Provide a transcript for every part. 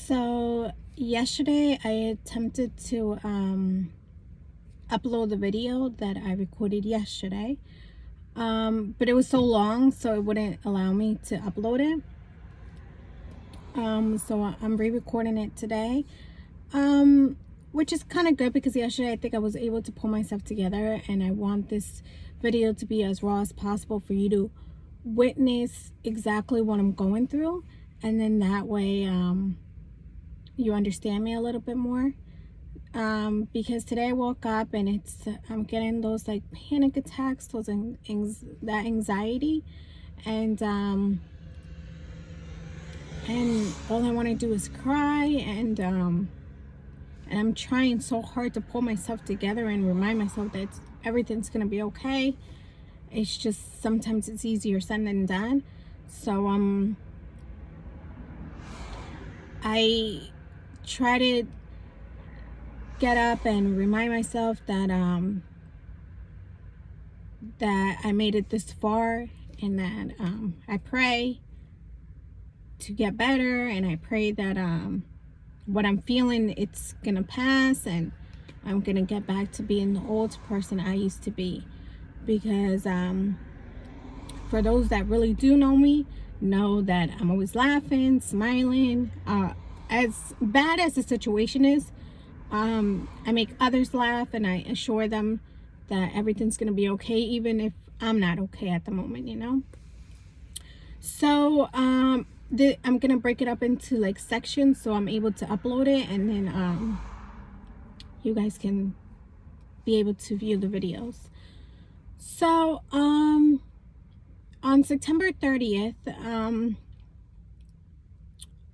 So yesterday I attempted to upload the video that I recorded yesterday, but it was so long so it wouldn't allow me to upload it. So I'm re-recording it today, which is kind of good because yesterday I think I was able to pull myself together, and I want this video to be as raw as possible for you to witness exactly what I'm going through, and then that way you understand me a little bit more. Because today I woke up and I'm getting those like panic attacks, that anxiety, and all I want to do is cry, and I'm trying so hard to pull myself together and remind myself that everything's gonna be okay. It's just sometimes it's easier said than done. So I try to get up and remind myself that that I made it this far, and that I pray to get better, and I pray that what I'm feeling, it's gonna pass, and I'm gonna get back to being the old person I used to be. Because for those that really do know me, know that I'm always laughing, smiling. As bad as the situation is, I make others laugh, and I assure them that everything's gonna be okay, even if I'm not okay at the moment, you know. So I'm gonna break it up into like sections so I'm able to upload it, and then you guys can be able to view the videos. So on September 30th,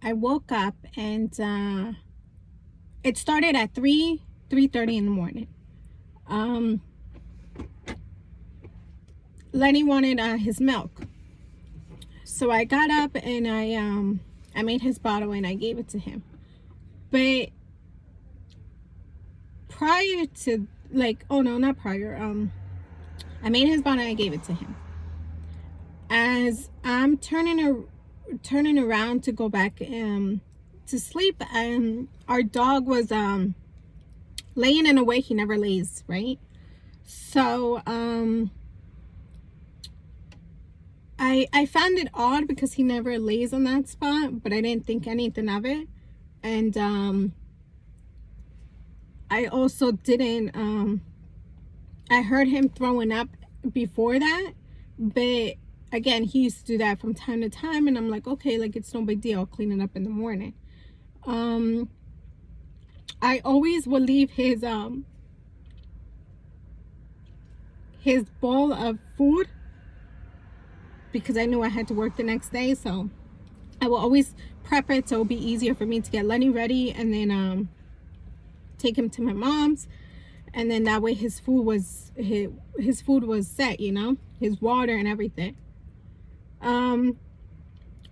I woke up, and it started at 3:30 in the morning. Lenny wanted his milk, so I got up and I made his bottle and I gave it to him. But prior to, like, oh no, not prior, I made his bottle and I gave it to him. As I'm turning around to go back to sleep, and our dog was laying in a way he never lays, right? So I found it odd because he never lays on that spot, but I didn't think anything of it. And I also didn't I heard him throwing up before that, but again, he used to do that from time to time, and I'm like, okay, like, it's no big deal, I'll clean it up in the morning. I always would leave his bowl of food because I knew I had to work the next day, so I will always prep it so it'll be easier for me to get Lenny ready, and then take him to my mom's, and then that way his food was set, you know, his water and everything.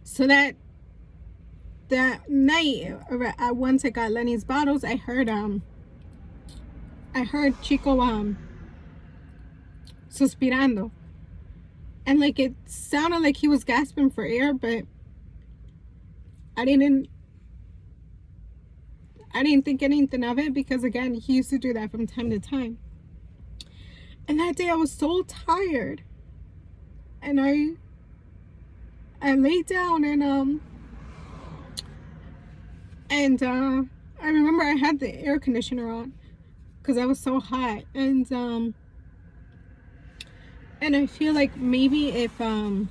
So that night, once I got Lenny's bottles, I heard Chico suspirando, and like it sounded like he was gasping for air, but I didn't think anything of it because, again, he used to do that from time to time. And that day I was so tired, and I laid down, and I remember I had the air conditioner on because I was so hot, and I feel like maybe if I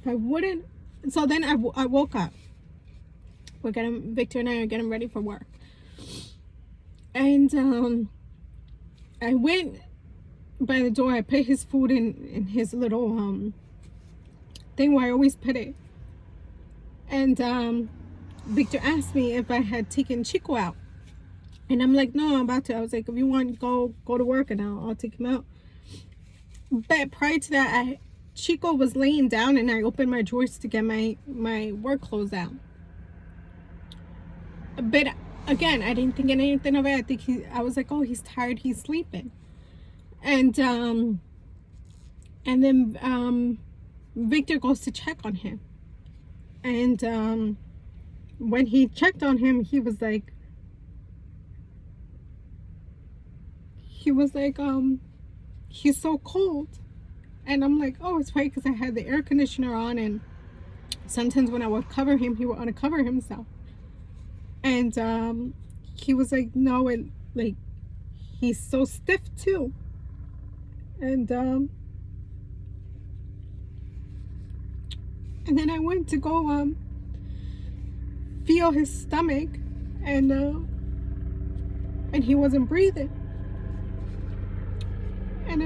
wouldn't, so then I woke up. Victor and I are getting ready for work, and I went by the door. I put his food in his little thing where I always put it, and Victor asked me if I had taken Chico out, and I'm like, no, I'm about to. I was like, if you want, go to work, and I'll take him out. But prior to that, Chico was laying down, and I opened my drawers to get my work clothes out. But again, I didn't think anything of it. I was like, oh, he's tired, he's sleeping. And then Victor goes to check on him, and when he checked on him, he was like, he's so cold. And I'm like, oh, it's probably because I had the air conditioner on, and sometimes when I would cover him, he would uncover himself. And he was like, no, and like, he's so stiff too. And then I went to go feel his stomach, and he wasn't breathing. And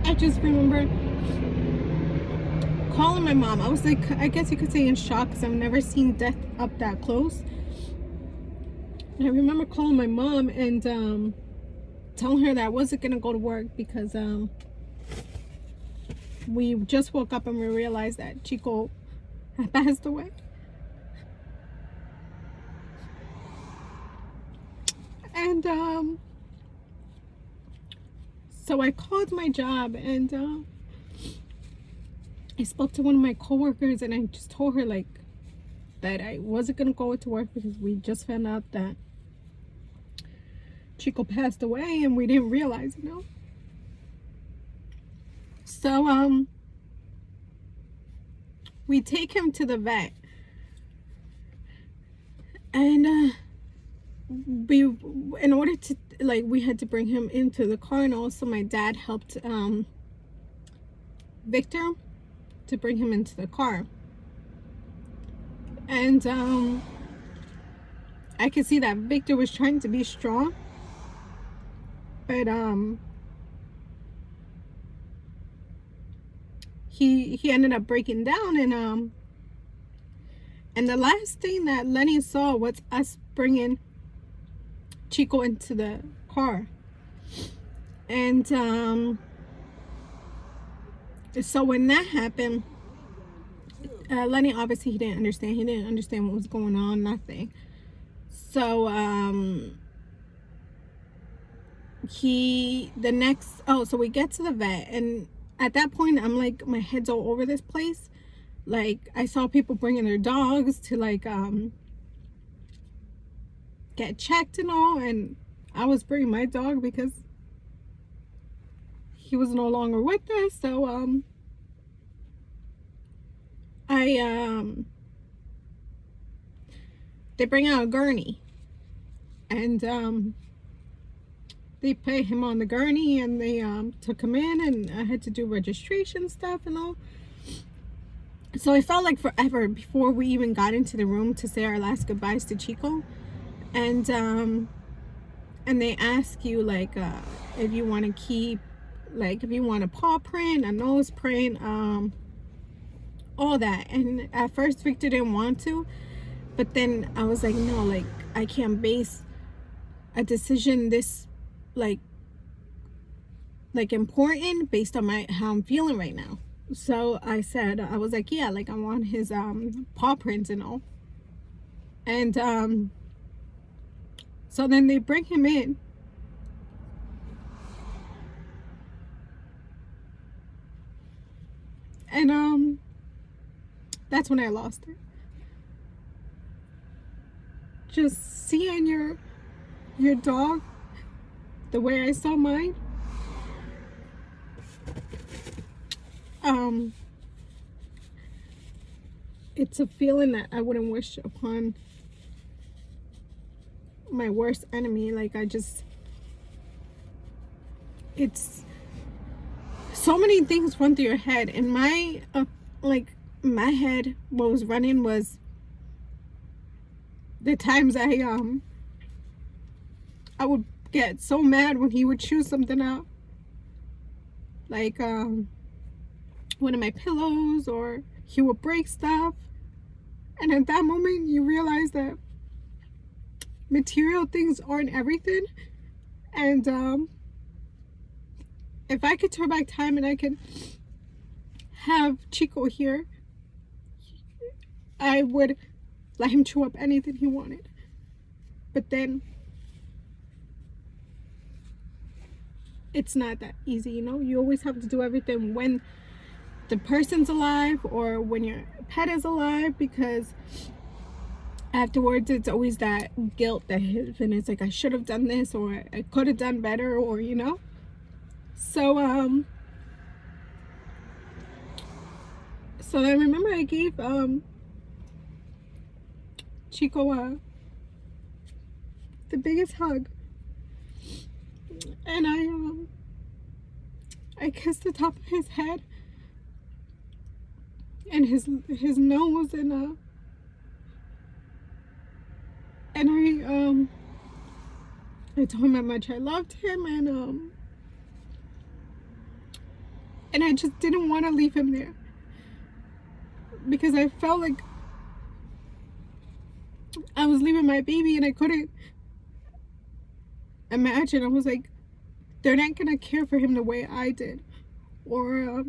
I just remember calling my mom. I was like, I guess you could say in shock, because I've never seen death up that close. And I remember calling my mom and telling her that I wasn't gonna go to work because we just woke up and we realized that Chico had passed away. And so I called my job, and I spoke to one of my coworkers, and I just told her like that I wasn't gonna go to work because we just found out that Chico passed away and we didn't realize, you know. So we take him to the vet, and we, in order to, like, we had to bring him into the car, and also my dad helped Victor to bring him into the car. And I could see that Victor was trying to be strong, but he ended up breaking down. And the last thing that Lenny saw was us bringing Chico into the car. And so when that happened, Lenny, obviously he didn't understand what was going on, nothing. So so we get to the vet, and at that point I'm like, my head's all over this place. Like, I saw people bringing their dogs to like get checked and all, and I was bringing my dog because he was no longer with us. So they bring out a gurney, and they put him on the gurney, and they took him in, and I had to do registration stuff and all. So it felt like forever before we even got into the room to say our last goodbyes to Chico. And they ask you like if you want to keep, like, if you want a paw print, a nose print, all that. And at first Victor didn't want to, but then I was like, no, like, I can't base a decision this like important based on how I'm feeling right now. So I said, I was like, yeah, like, I want his paw prints and all. And so then they bring him in, and that's when I lost it. Just seeing your dog the way I saw mine, it's a feeling that I wouldn't wish upon my worst enemy. Like, it's so many things run through your head. And my my head, what was running was the times I would get so mad when he would chew something out, like one of my pillows, or he would break stuff. And at that moment you realize that material things aren't everything. And if I could turn back time and I could have Chico here, I would let him chew up anything he wanted. But then it's not that easy, you know. You always have to do everything when the person's alive or when your pet is alive, because afterwards it's always that guilt that hits, and it's like I should have done this, or I could have done better, or so so I remember I gave Chico the biggest hug, and I kissed the top of his head and his nose, and I told him how much I loved him, and I just didn't want to leave him there, because I felt like I was leaving my baby, and I couldn't imagine. I was like, they're not gonna care for him the way I did, or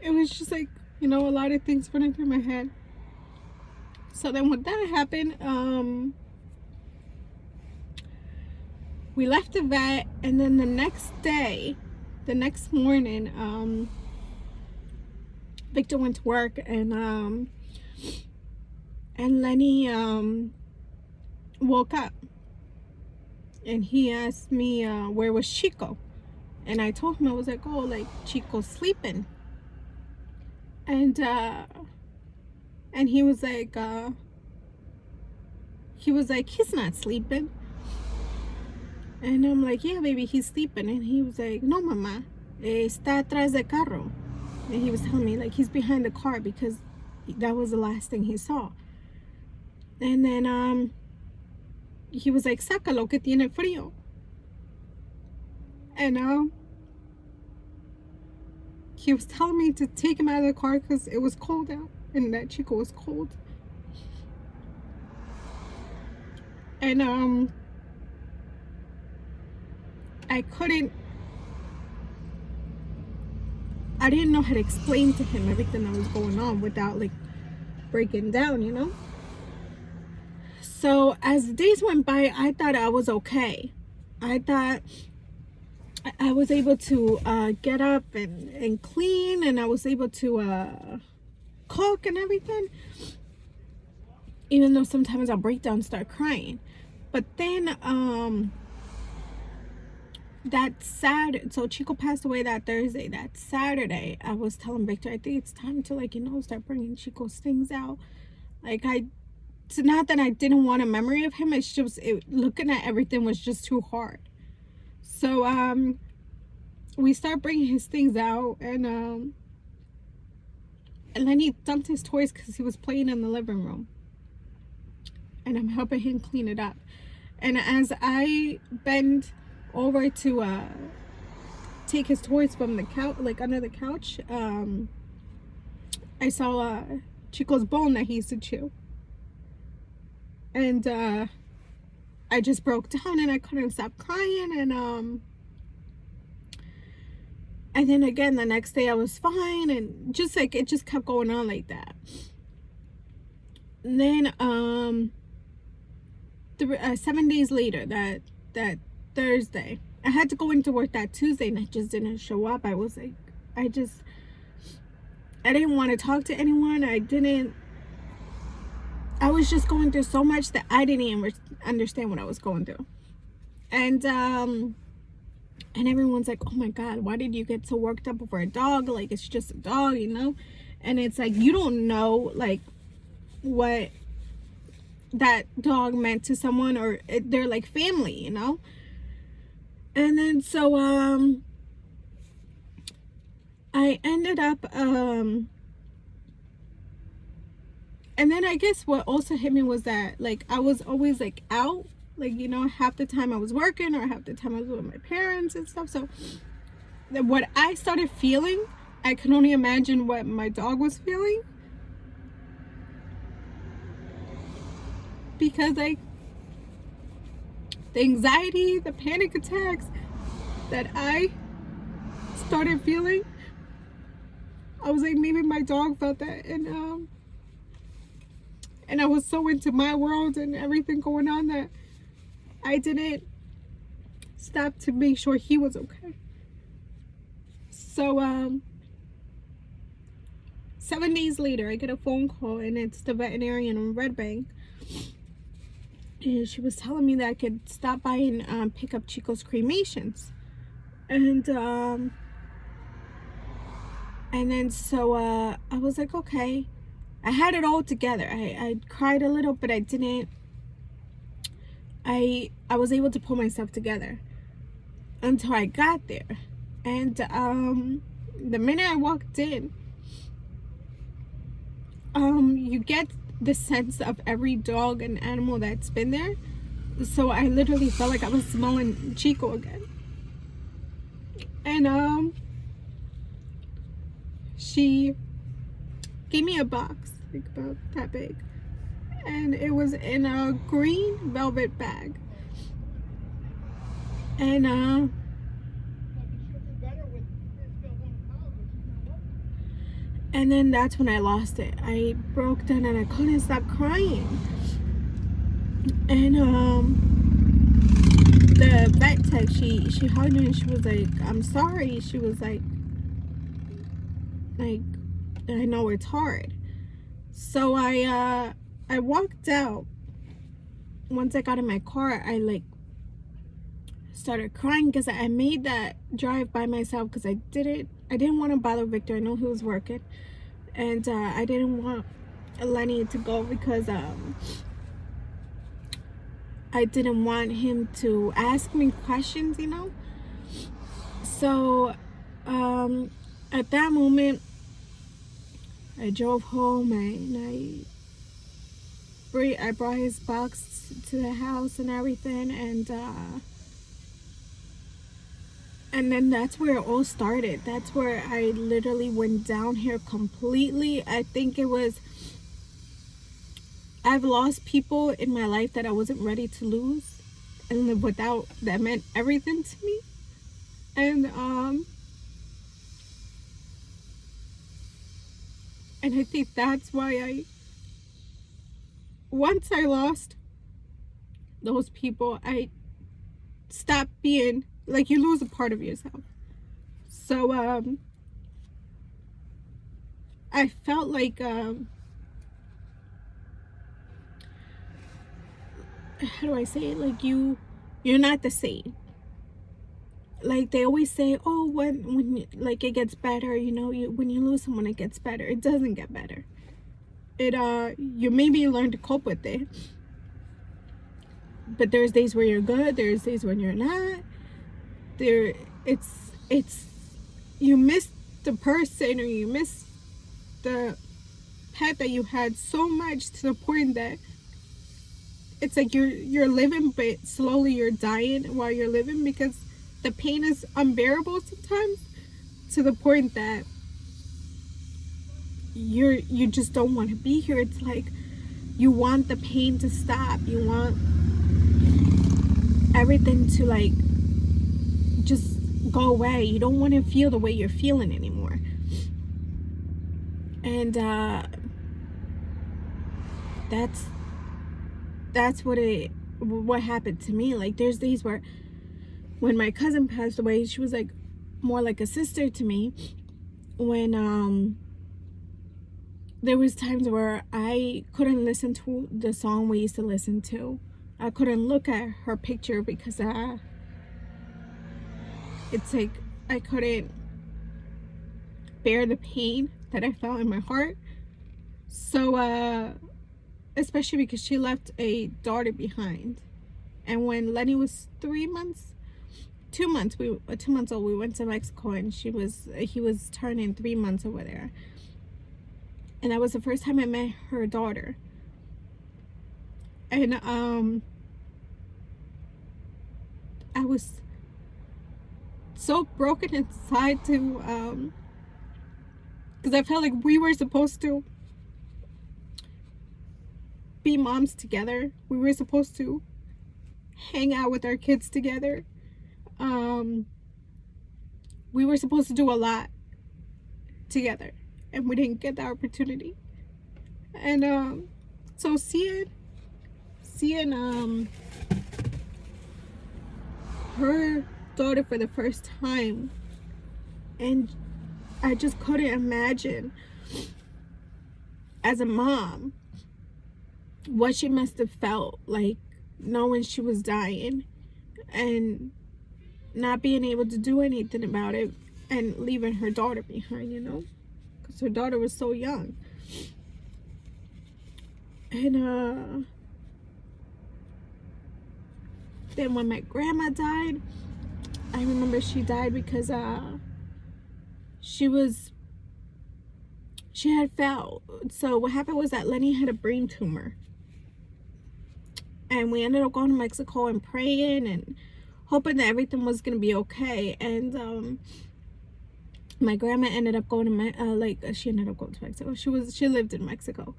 it was just like, a lot of things running through my head. So then when that happened, we left the vet, and then the next morning, Victor went to work, and Lenny woke up, and he asked me where was Chico, and I told him, I was like, oh, like Chico's sleeping, and he was like he's not sleeping, and I'm like, yeah, baby, he's sleeping, and he was like, no, mama, está atrás del carro, and he was telling me like he's behind the car, because that was the last thing he saw. And then he was like, sácalo que tiene frío, and he was telling me to take him out of the car because it was cold out, and that Chico was cold. And I didn't know how to explain to him everything that was going on without like breaking down. So as the days went by, I thought I was okay. I thought I was able to get up and clean, and I was able to cook and everything, even though sometimes I'll break down and start crying. But then so Chico passed away that Thursday. That Saturday, I was telling Victor, I think it's time to start bringing Chico's things out. Like, it's not that I didn't want a memory of him, it's just looking at everything was just too hard. So we start bringing his things out, and then he dumped his toys because he was playing in the living room, and I'm helping him clean it up. And as I bend over to take his toys from the couch, like under the couch, I saw Chico's bone that he used to chew, and I just broke down, and I couldn't stop crying, and then again the next day I was fine, and just like it just kept going on like that. And then 7 days later, that Thursday, I had to go into work that Tuesday, and I just didn't show up. I was like, I didn't want to talk to anyone. I was just going through so much that I didn't even understand what I was going through. And everyone's like, oh my God, why did you get so worked up over a dog? Like, it's just a dog, And it's like, you don't know, like, what that dog meant to someone, or they're like family, And then so I ended up and then I guess what also hit me was that, like, I was always like out, like, half the time I was working, or half the time I was with my parents and stuff. So what I started feeling, I can only imagine what my dog was feeling, because like the anxiety, the panic attacks that I started feeling, I was like, maybe my dog felt that. And I was so into my world and everything going on that I didn't stop to make sure he was okay. So 7 days later, I get a phone call, and it's the veterinarian in Red Bank. And she was telling me that I could stop by and pick up Chico's cremations. And then so I was like, okay. I had it all together. I cried a little, but I didn't. I was able to pull myself together until I got there. And the minute I walked in, you get the sense of every dog and animal that's been there. So I literally felt like I was smelling Chico again. And she gave me a box, like about that big, and it was in a green velvet bag. And then that's when I lost it. I broke down and I couldn't stop crying. And the vet tech, she hugged me and she was like, I'm sorry. She was like I know it's hard. So I walked out. Once I got in my car, I started crying because I made that drive by myself because I didn't want to bother Victor. I know he was working, and I didn't want Lenny to go because I didn't want him to ask me questions, you know. So at that moment, I drove home and I brought his box to the house and everything, and then that's where it all started. That's where I literally went down here completely. I think it was, I've lost people in my life that I wasn't ready to lose, and that meant everything to me. And I think that's why once I lost those people, I stopped being, like, you lose a part of yourself. So I felt like how do I say it? Like you're not the same. Like they always say, oh, when like it gets better, you know, when you lose someone, it gets better. It doesn't get better. You maybe learn to cope with it, but there's days where you're good, there's days when you're not. It's you miss the person, or you miss the pet that you had so much, to the point that it's like you're living, but slowly you're dying while you're living, because the pain is unbearable sometimes, to the point that you just don't want to be here. It's like you want the pain to stop. You want everything to like just go away. You don't want to feel the way you're feeling anymore. And that's what happened to me. Like there's days where when my cousin passed away, she was like more like a sister to me. When there was times where I couldn't listen to the song we used to listen to. I couldn't look at her picture because it's like I couldn't bear the pain that I felt in my heart. So especially because she left a daughter behind. And when Lenny was 2 months old, we went to Mexico, and he was turning 3 months over there. And that was the first time I met her daughter. And I was so broken inside to because I felt like we were supposed to be moms together. We were supposed to hang out with our kids together. We were supposed to do a lot together, and we didn't get that opportunity. And so seeing her daughter for the first time, and I just couldn't imagine as a mom what she must have felt like knowing she was dying and not being able to do anything about it and leaving her daughter behind, you know, because her daughter was so young. And then when my grandma died, I remember she died because she had fell. So what happened was that Lenny had a brain tumor, and we ended up going to Mexico and praying and hoping that everything was gonna be okay. And my grandma ended up going to she ended up going to Mexico. She lived in Mexico.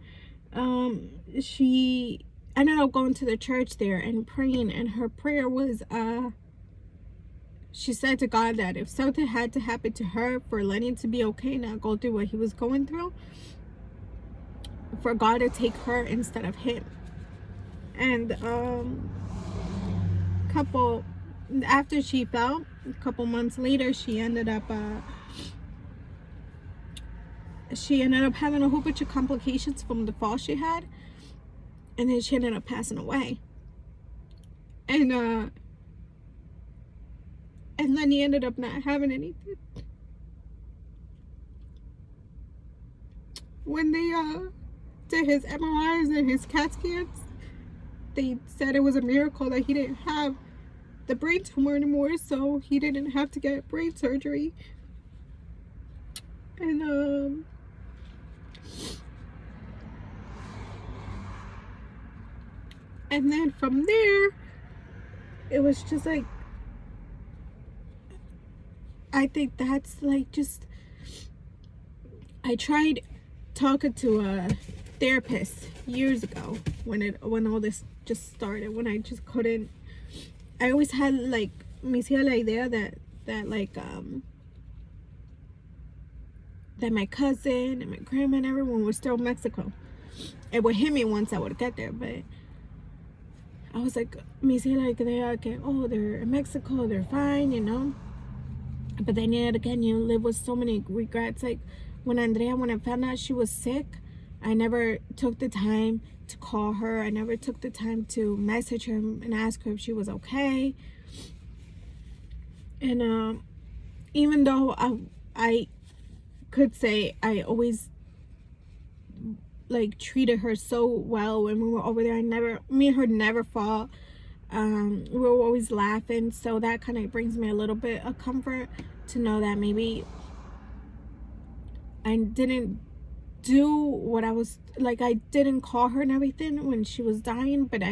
She ended up going to the church there and praying, and her prayer was she said to God that if something had to happen to her for Lenny to be okay, not go through what he was going through, for God to take her instead of him. And after she fell, a couple months later, she ended up having a whole bunch of complications from the fall she had, and then she ended up passing away. And then he ended up not having anything. When they did his MRIs and his CAT scans, they said it was a miracle that he didn't have the brain tumor anymore, so he didn't have to get brain surgery. And then from there, it was just like, I think that's like just, I tried talking to a therapist years ago when all this just started, when I just couldn't, I always had like, me hacía la idea that like, that my cousin and my grandma and everyone was still in Mexico. It would hit me once I would get there, but I was like, me hacía la idea que, oh, they're in Mexico, they're fine, you know. But then yet again, you live with so many regrets. Like when I found out she was sick, I never took the time to call her. I never took the time to message her and ask her if she was okay. And even though I could say I always like treated her so well when we were over there, me and her never fought. We were always laughing, so that kind of brings me a little bit of comfort to know that maybe I didn't do what I was like, I didn't call her and everything when she was dying, but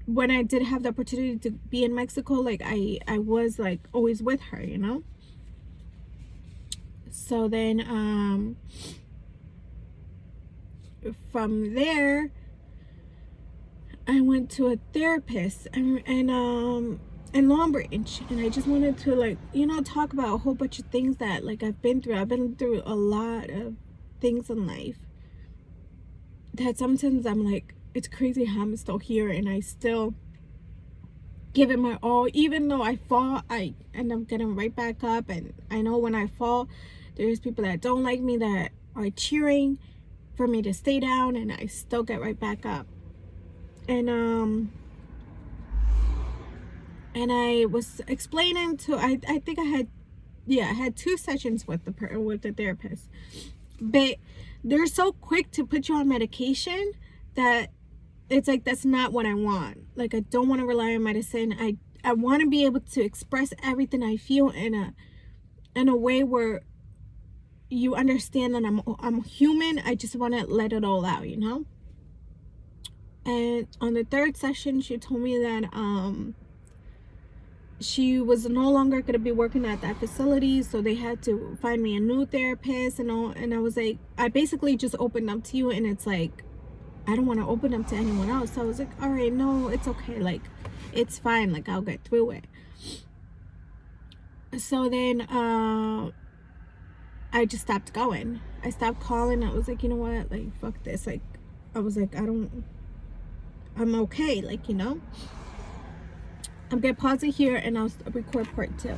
when I did have the opportunity to be in Mexico, like I was like always with her, you know. So then from there I went to a therapist in Long Branch, and I just wanted to, like, you know, talk about a whole bunch of things that like I've been through. I've been through a lot of things in life that sometimes I'm like, it's crazy how I'm still here and I still give it my all. Even though I fall, I end up getting right back up, and I know when I fall, there's people that don't like me that are cheering for me to stay down, and I still get right back up. And I was explaining to, I think I had 2 sessions with the therapist, but they're so quick to put you on medication that it's like, that's not what I want. Like, I don't want to rely on medicine. I want to be able to express everything I feel in a way where you understand that I'm human. I just want to let it all out, you know. And on the 3rd session, she told me that she was no longer going to be working at that facility, so they had to find me a new therapist and all. And I was like, I basically just opened up to you, and it's like, I don't want to open up to anyone else. So I was like, all right, no, it's okay, like, it's fine, like, I'll get through it. So then I just stopped going. I stopped calling. I was like, you know what, like, fuck this. Like, I was like, I'm okay, like, you know. I'm gonna pause it here and I'll record part 2.